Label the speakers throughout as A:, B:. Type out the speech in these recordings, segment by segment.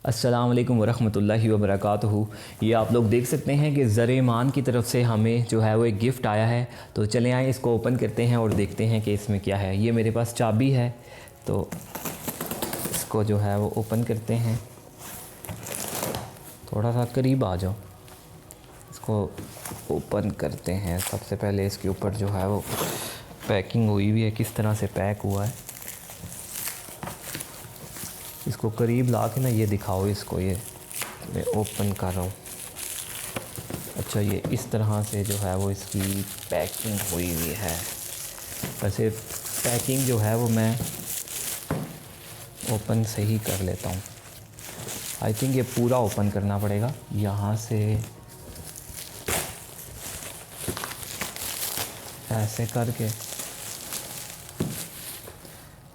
A: अस्सलाम वालेकुम वरहमतुल्लाहि वबरकातुहू। ये आप लोग देख सकते हैं कि ज़र-ए-मान की तरफ से हमें जो है वो एक गिफ़्ट आया है। तो चलें आए इसको ओपन करते हैं और देखते हैं कि इसमें क्या है। ये मेरे पास चाबी है तो इसको जो है वो ओपन करते हैं। थोड़ा सा करीब आ जाओ, इसको ओपन करते हैं। सबसे पहले इसके ऊपर जो है वो पैकिंग हुई हुई है, किस तरह से पैक हुआ है। इसको करीब ला के ना ये दिखाओ इसको, ये मैं ओपन कर रहा हूँ। अच्छा, ये इस तरह से जो है वो इसकी पैकिंग हुई हुई है। वैसे पैकिंग जो है वो मैं ओपन से ही कर लेता हूँ। आई थिंक ये पूरा ओपन करना पड़ेगा यहाँ से, ऐसे करके।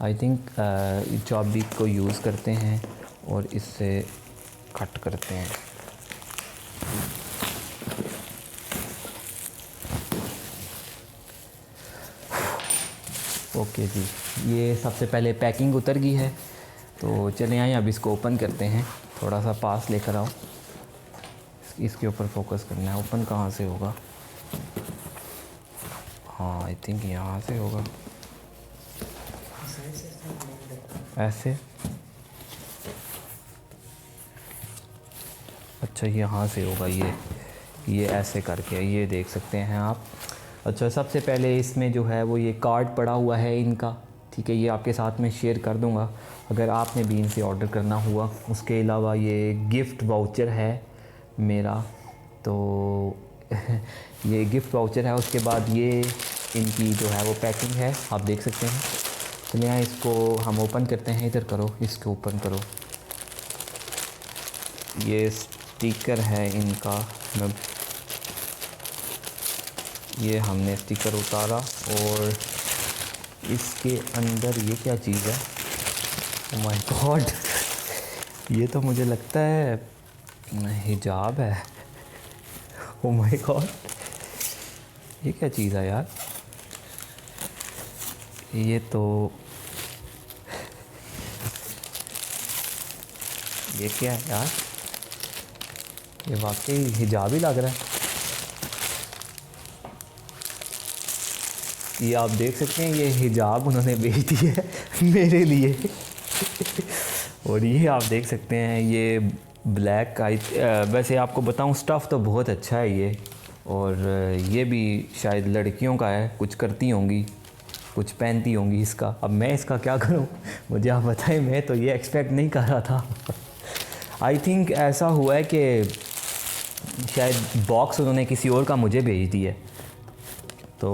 A: आई थिंक चाबी को यूज़ करते हैं और इससे कट करते हैं। ओके जी, ये सबसे पहले पैकिंग उतर गई है। तो चले आए अब इसको ओपन करते हैं। थोड़ा सा पास लेकर आओ, इसके ऊपर फोकस करना है। ओपन कहाँ से होगा? हाँ, आई थिंक यहाँ से होगा, ऐसे। अच्छा, यहाँ से होगा, ये ऐसे करके, ये देख सकते हैं आप। अच्छा, सबसे पहले इसमें जो है वो ये कार्ड पड़ा हुआ है इनका, ठीक है। ये आपके साथ में शेयर कर दूंगा अगर आपने भी इनसे ऑर्डर करना हुआ। उसके अलावा ये गिफ़्ट वाउचर है मेरा, तो ये गिफ़्ट वाउचर है। उसके बाद ये इनकी जो है वो पैकिंग है, आप देख सकते हैं। चलिए यहाँ इसको हम ओपन करते हैं। इधर करो, इसको ओपन करो। ये स्टिकर है इनका, ये हमने स्टिकर उतारा और इसके अंदर ये क्या चीज़ है? ओह माय गॉड, ये तो मुझे लगता है हिजाब है। ओह माय गॉड, ये क्या चीज़ है यार? ये तो ये क्या है यार? ये वाकई हिजाब ही लग रहा है। ये आप देख सकते हैं, ये हिजाब उन्होंने भेज दी है मेरे लिए। और ये आप देख सकते हैं, ये ब्लैक वैसे आपको बताऊं, स्टफ़ तो बहुत अच्छा है ये। और ये भी शायद लड़कियों का है, कुछ करती होंगी, कुछ पहनती होंगी इसका। अब मैं इसका क्या करूं, मुझे आप बताएं। मैं तो ये एक्सपेक्ट नहीं कर रहा था। आई थिंक ऐसा हुआ है कि शायद बॉक्स उन्होंने किसी और का मुझे भेज दिया है। तो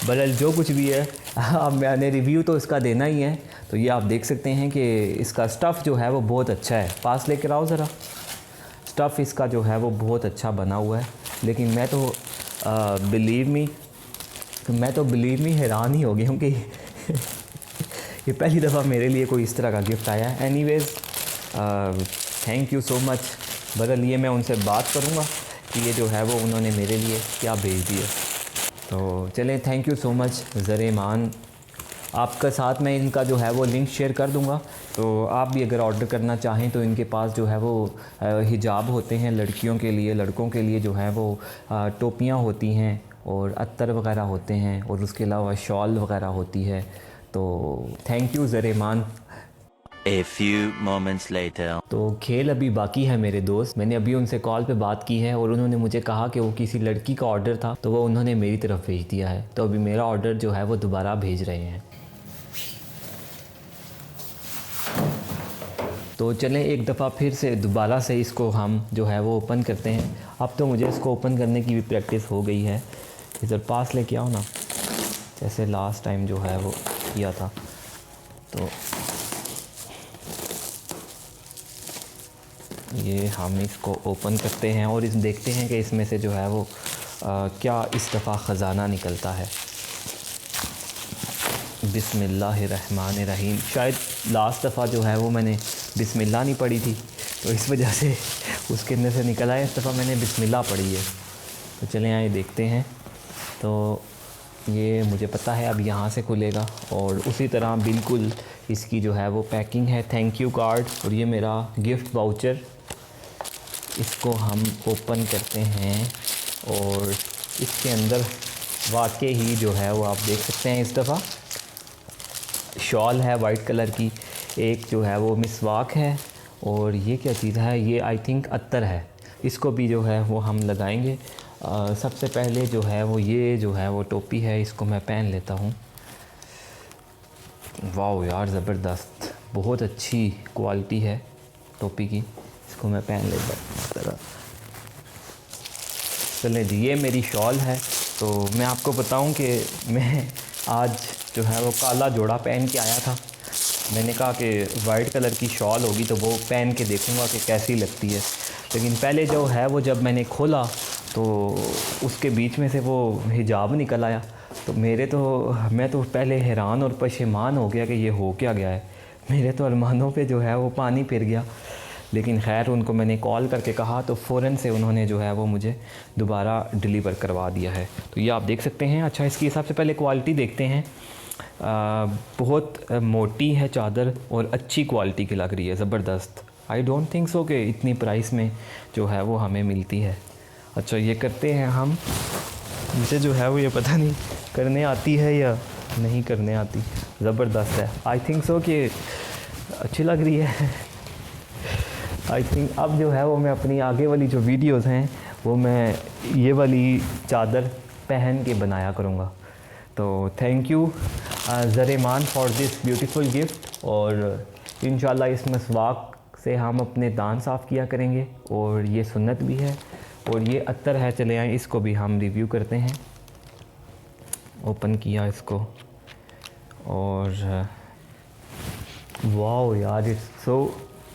A: बहरहाल जो कुछ भी है, अब मैंने रिव्यू तो इसका देना ही है। तो ये आप देख सकते हैं कि इसका स्टफ़ जो है वो बहुत अच्छा है। पास लेकर आओ ज़रा। स्टफ़ इसका जो है वो बहुत अच्छा बना हुआ है। लेकिन मैं तो बिलीव मी हैरान ही हो गया हूँ कि ये पहली दफ़ा मेरे लिए कोई इस तरह का गिफ्ट आया है। Anyways thank you so much. बहरहाल ये मैं उनसे बात करूँगा कि ये जो है वो उन्होंने मेरे लिए क्या भेज दिया। तो चलें, थैंक यू सो मच ज़र-ए-मान। आपका साथ में इनका जो है वो लिंक शेयर कर दूंगा। तो आप भी अगर ऑर्डर करना चाहें तो इनके पास जो है वो हिजाब होते हैं लड़कियों के लिए, लड़कों के लिए जो है वो टोपियाँ होती हैं और अत्तर वगैरह होते हैं, और उसके अलावा शॉल वगैरह होती है। तो thank you Zaremaan.
B: A few moments later.
A: तो खेल अभी बाकी है मेरे दोस्त। मैंने अभी उनसे कॉल पे बात की है और उन्होंने मुझे कहा कि वो किसी लड़की का ऑर्डर था, तो वो उन्होंने मेरी तरफ भेज दिया है। तो अभी मेरा ऑर्डर जो है वो दोबारा भेज रहे हैं। तो चलें एक दफ़ा फिर से दोबारा से इसको हम जो है वो ओपन करते हैं। अब तो मुझे इसको ओपन करने की भी प्रैक्टिस हो गई है। इधर पास लेके आओ ना, जैसे लास्ट टाइम जो है वो किया था। तो ये हम इसको ओपन करते हैं और इस देखते हैं कि इसमें से जो है वो क्या इस दफ़ा ख़जाना निकलता है। बिस्मिल्लाहिर्रहमानिर्रहीम। शायद लास्ट दफ़ा जो है वो मैंने बिस्मिल्लाह नहीं पढ़ी थी, तो इस वजह से उसके अंदर से निकल आया। इस दफ़ा मैंने बिस्मिल्लाह पढ़ी है। तो चलें आए देखते हैं। तो ये मुझे पता है अब यहाँ से खुलेगा, और उसी तरह बिल्कुल इसकी जो है वो पैकिंग है, थैंक यू कार्ड, और ये मेरा गिफ्ट वाउचर। इसको हम ओपन करते हैं और इसके अंदर वाकई ही जो है वो आप देख सकते हैं, इस दफ़ा शॉल है वाइट कलर की, एक जो है वो मिसवाक है, और ये क्या चीज़ है, ये आई थिंक अत्तर है। इसको भी जो है वो हम लगाएंगे। सबसे पहले जो है वो ये जो है वो टोपी है, इसको मैं पहन लेता हूँ। वाह यार ज़बरदस्त, बहुत अच्छी क्वालिटी है टोपी की। इसको मैं पहन लेता हूँ। चलें जी, ये मेरी शॉल है। तो मैं आपको बताऊं कि मैं आज जो है वो काला जोड़ा पहन के आया था। मैंने कहा कि वाइट कलर की शॉल होगी तो वो पहन के देखूंगा कि कैसी लगती है, लेकिन पहले जो है वो जब मैंने खोला तो उसके बीच में से वो हिजाब निकल आया। तो मैं तो पहले हैरान और पशेमान हो गया कि ये हो क्या गया है। मेरे तो अरमानों पे जो है वो पानी फिर गया। लेकिन खैर उनको मैंने कॉल करके कहा तो फ़ौरन से उन्होंने जो है वो मुझे दोबारा डिलीवर करवा दिया है। तो ये आप देख सकते हैं। अच्छा, इसकी सबसे पहले क्वालिटी देखते हैं। बहुत मोटी है चादर और अच्छी क्वालिटी की लग रही है, ज़बरदस्त। आई डोंट थिंक सो कि इतनी प्राइस में जो है वो हमें मिलती है। अच्छा, ये करते हैं हम। मुझे जो है वो ये पता नहीं करने आती है या नहीं करने आती, ज़बरदस्त है। आई थिंक सो कि अच्छी लग रही है। आई थिंक अब जो है वो मैं अपनी आगे वाली जो वीडियोस हैं वो मैं ये वाली चादर पहन के बनाया करूँगा। तो thank you Zaremaan for this beautiful gift, और इंशाल्लाह इस मसवाक से हम अपने दांत साफ़ किया करेंगे, और ये सुन्नत भी है। और ये अत्तर है, चले आए इसको भी हम रिव्यू करते हैं। ओपन किया इसको और वाह यार, इट्स सो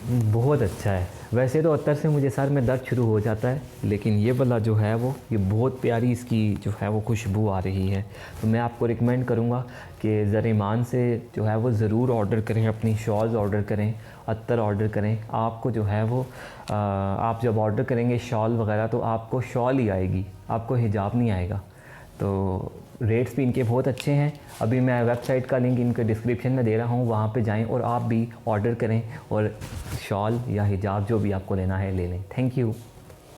A: बहुत अच्छा है। वैसे तो अत्तर से मुझे सर में दर्द शुरू हो जाता है, लेकिन ये वाला जो है वो ये बहुत प्यारी इसकी जो है वो खुशबू आ रही है। तो मैं आपको रिकमेंड करूँगा कि ज़रेमान से जो है वो ज़रूर ऑर्डर करें, अपनी शॉल्स ऑर्डर करें, अत्तर ऑर्डर करें। आपको जो है वो आप जब ऑर्डर करेंगे शॉल वगैरह तो आपको शॉल ही आएगी, आपको हिजाब नहीं आएगा। तो रेट्स भी इनके बहुत अच्छे हैं। अभी मैं वेबसाइट का लिंक इनके डिस्क्रिप्शन में दे रहा हूँ, वहाँ पे जाएं और आप भी ऑर्डर करें और शॉल या हिजाब जो भी आपको लेना है ले लें। Thank you.